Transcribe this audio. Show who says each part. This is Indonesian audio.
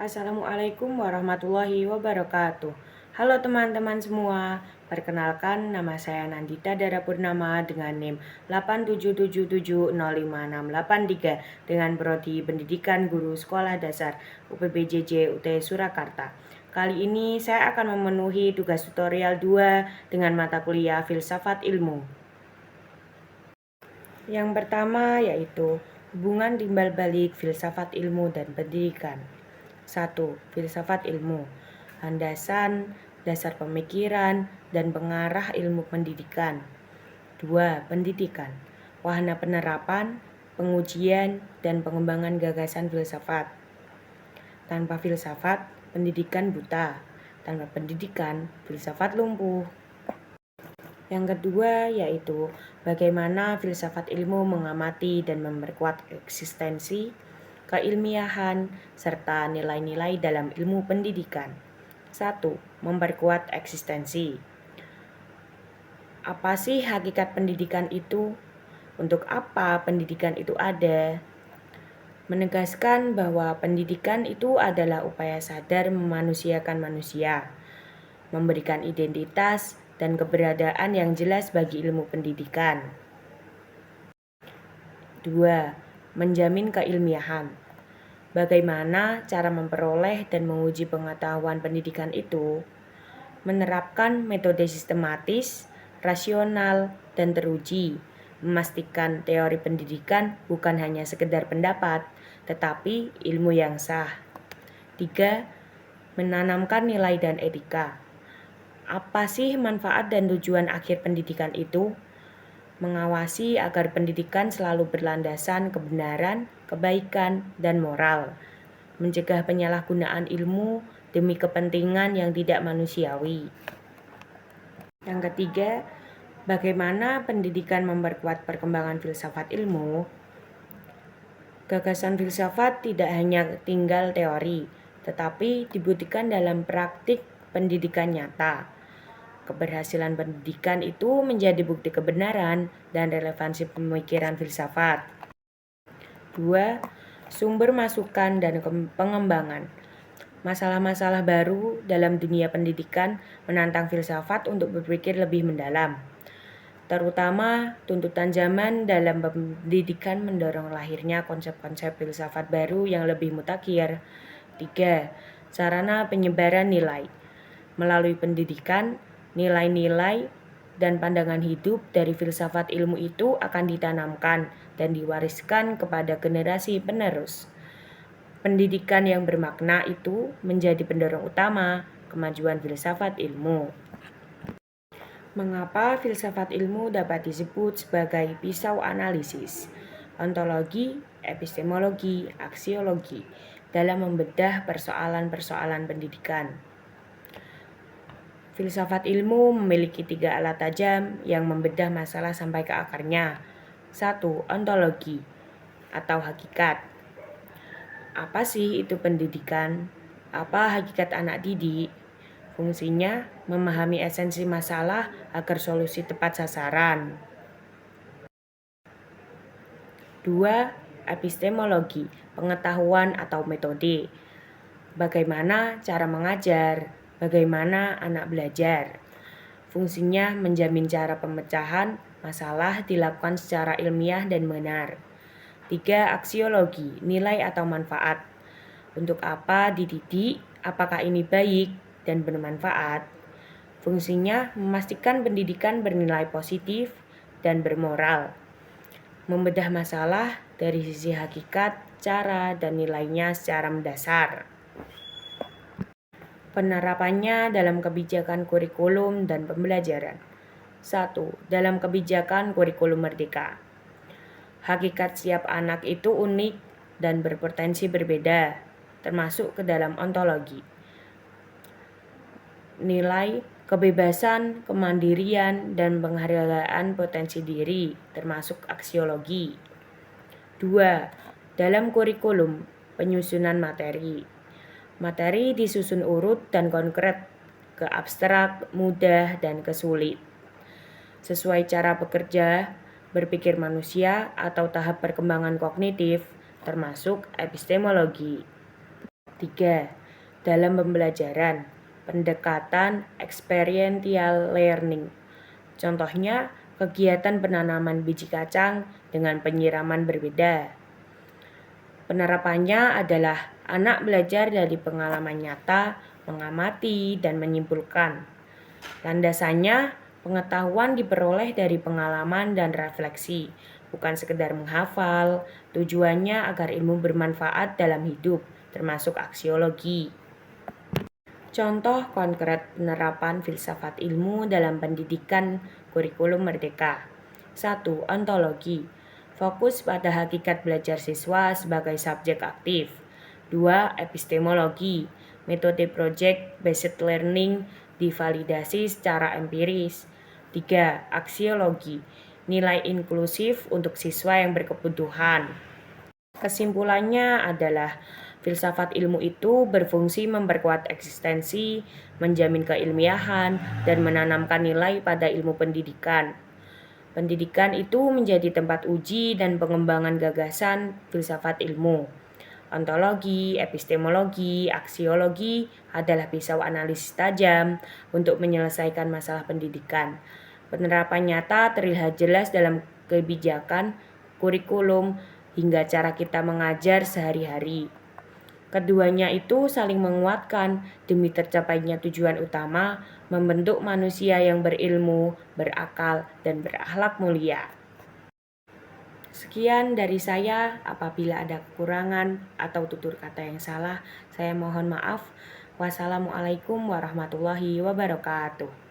Speaker 1: Assalamualaikum warahmatullahi wabarakatuh. Halo teman-teman semua, perkenalkan nama saya Nandita Dara Purnama dengan NIM 877705683 dengan prodi Pendidikan Guru Sekolah Dasar UPBJJ UT Surakarta. Kali ini saya akan memenuhi tugas tutorial 2 dengan mata kuliah Filsafat Ilmu. Yang pertama yaitu hubungan timbal balik filsafat ilmu dan pendidikan. 1. Filsafat ilmu. Landasan, dasar pemikiran, dan pengarah ilmu pendidikan. 2. Pendidikan. Wahana penerapan, pengujian, dan pengembangan gagasan filsafat. Tanpa filsafat, pendidikan buta. Tanpa pendidikan, filsafat lumpuh. Yang kedua yaitu bagaimana filsafat ilmu mengamati dan memperkuat eksistensi, keilmiahan, serta nilai-nilai dalam ilmu pendidikan. 1. Memperkuat eksistensi. Apa sih hakikat pendidikan itu? Untuk apa pendidikan itu ada? Menegaskan bahwa pendidikan itu adalah upaya sadar memanusiakan manusia, memberikan identitas dan keberadaan yang jelas bagi ilmu pendidikan. 2. Menjamin keilmiahan. Bagaimana cara memperoleh dan menguji pengetahuan pendidikan itu? Menerapkan metode sistematis, rasional, dan teruji, memastikan teori pendidikan bukan hanya sekedar pendapat, tetapi ilmu yang sah. 3. Menanamkan nilai dan etika. Apa sih manfaat dan tujuan akhir pendidikan itu? Mengawasi agar pendidikan selalu berlandasan kebenaran, kebaikan, dan moral. Mencegah penyalahgunaan ilmu demi kepentingan yang tidak manusiawi. Yang ketiga, bagaimana pendidikan memperkuat perkembangan filsafat ilmu? Gagasan filsafat tidak hanya tinggal teori, tetapi dibuktikan dalam praktik pendidikan nyata. Keberhasilan pendidikan itu menjadi bukti kebenaran dan relevansi pemikiran filsafat. 2. Sumber masukan dan pengembangan. Masalah-masalah baru dalam dunia pendidikan menantang filsafat untuk berpikir lebih mendalam. Terutama tuntutan zaman dalam pendidikan mendorong lahirnya konsep-konsep filsafat baru yang lebih mutakhir. 3. Sarana penyebaran nilai. Melalui pendidikan, nilai-nilai dan pandangan hidup dari filsafat ilmu itu akan ditanamkan dan diwariskan kepada generasi penerus. Pendidikan yang bermakna itu menjadi pendorong utama kemajuan filsafat ilmu. Mengapa filsafat ilmu dapat disebut sebagai pisau analisis, ontologi, epistemologi, aksiologi dalam membedah persoalan-persoalan pendidikan? Filsafat ilmu memiliki 3 alat tajam yang membedah masalah sampai ke akarnya. 1. Ontologi atau hakikat. Apa sih itu pendidikan? Apa hakikat anak didik? Fungsinya memahami esensi masalah agar solusi tepat sasaran. 2. Epistemologi, pengetahuan atau metode. Bagaimana cara mengajar? Bagaimana anak belajar? Fungsinya menjamin cara pemecahan masalah dilakukan secara ilmiah dan benar. 3. Aksiologi, nilai atau manfaat. Untuk apa dididik? Apakah ini baik dan bermanfaat? Fungsinya memastikan pendidikan bernilai positif dan bermoral. Membedah masalah dari sisi hakikat, cara, dan nilainya secara mendasar. Penerapannya dalam kebijakan kurikulum dan pembelajaran. 1. Dalam kebijakan kurikulum merdeka. Hakikat setiap anak itu unik dan berpotensi berbeda, termasuk ke dalam ontologi. Nilai, kebebasan, kemandirian, dan penghargaan potensi diri, termasuk aksiologi. 2. Dalam kurikulum, penyusunan materi. Materi disusun urut dan konkret, ke abstrak, mudah, dan ke sulit. Sesuai cara bekerja, berpikir manusia atau tahap perkembangan kognitif, termasuk epistemologi. 3. Dalam pembelajaran, pendekatan experiential learning. Contohnya, kegiatan penanaman biji kacang dengan penyiraman berbeda. Penerapannya adalah anak belajar dari pengalaman nyata, mengamati, dan menyimpulkan. Landasannya, pengetahuan diperoleh dari pengalaman dan refleksi, bukan sekedar menghafal. Tujuannya agar ilmu bermanfaat dalam hidup, termasuk aksiologi. Contoh konkret penerapan filsafat ilmu dalam pendidikan kurikulum merdeka. 1. Ontologi. Fokus pada hakikat belajar siswa sebagai subjek aktif. 2. Epistemologi. Metode project-based learning divalidasi secara empiris. 3. Aksiologi. Nilai inklusif untuk siswa yang berkebutuhan. Kesimpulannya adalah filsafat ilmu itu berfungsi memperkuat eksistensi, menjamin keilmiahan, dan menanamkan nilai pada ilmu pendidikan. Pendidikan itu menjadi tempat uji dan pengembangan gagasan filsafat ilmu. Ontologi, epistemologi, aksiologi adalah pisau analisis tajam untuk menyelesaikan masalah pendidikan. Penerapan nyata terlihat jelas dalam kebijakan, kurikulum, hingga cara kita mengajar sehari-hari. Keduanya itu saling menguatkan demi tercapainya tujuan utama, membentuk manusia yang berilmu, berakal, dan berakhlak mulia. Sekian dari saya. Apabila ada kekurangan atau tutur kata yang salah, saya mohon maaf. Wassalamualaikum warahmatullahi wabarakatuh.